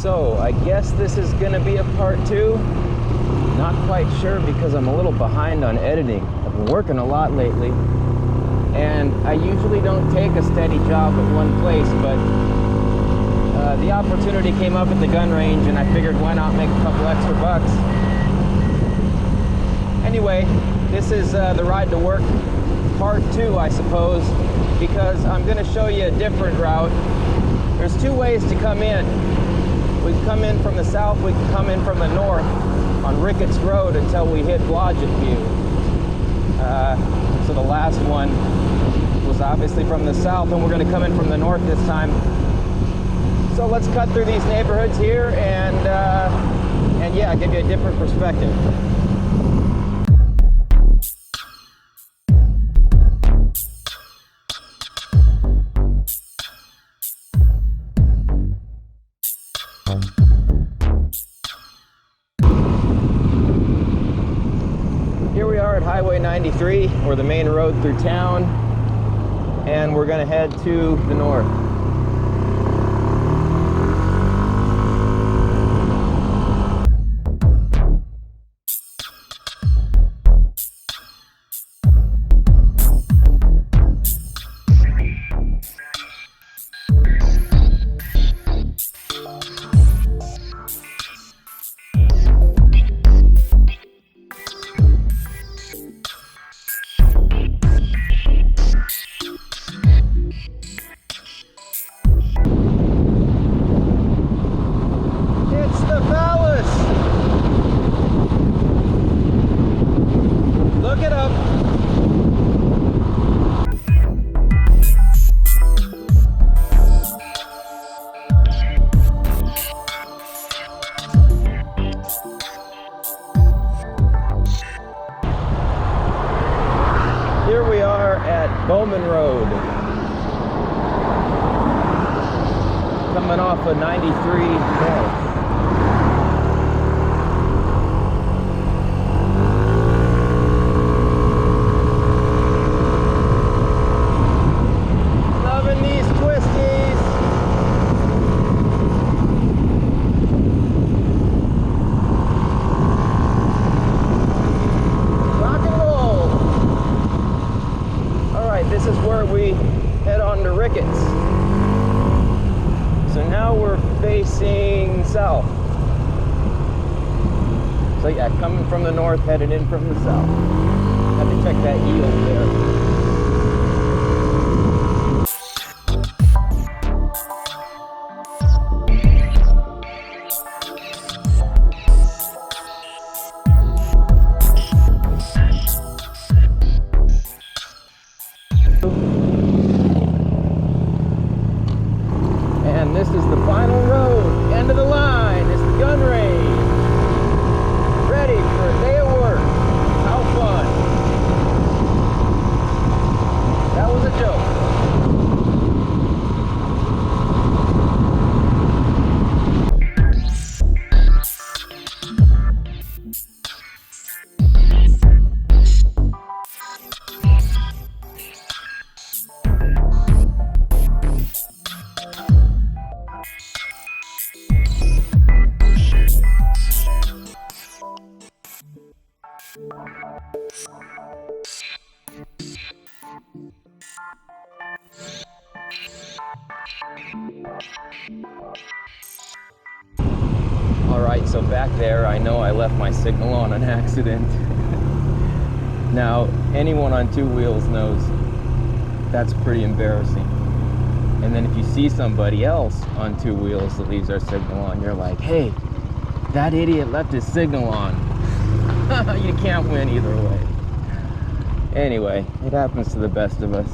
So I guess this is gonna be a part 2. Not quite sure because I'm a little behind on editing. I've been working a lot lately, and I usually don't take a steady job at one place, but the opportunity came up at the gun range and I figured why not make a couple extra bucks. Anyway, this is the ride to work part 2, I suppose, because I'm going to show you a different route. There's 2 ways to come in. We can come in from the south, we can come in from the north on Ricketts Road until we hit Blodgett View. So the last one was obviously from the south, and we're going to come in from the north this time. So let's cut through these neighborhoods here and yeah, give you a different perspective. Here we are at Highway 93, or the main road through town, and we're going to head to the north. Here we are at Bowman Road, coming off of 93 North. Loving these twisties. This is where we head on to Ricketts. So now we're facing south. So yeah, coming from the north, headed in from the south. Have to check that yield there. And this is the final road, end of the line. It's the gun range. Ready for a day of work. How fun. That was a joke. Alright, so back there, I know I left my signal on an accident. Now, anyone on 2 wheels knows that's pretty embarrassing. And then if you see somebody else on 2 wheels that leaves their signal on, you're like, hey, that idiot left his signal on. You can't win either way. Anyway, it happens to the best of us.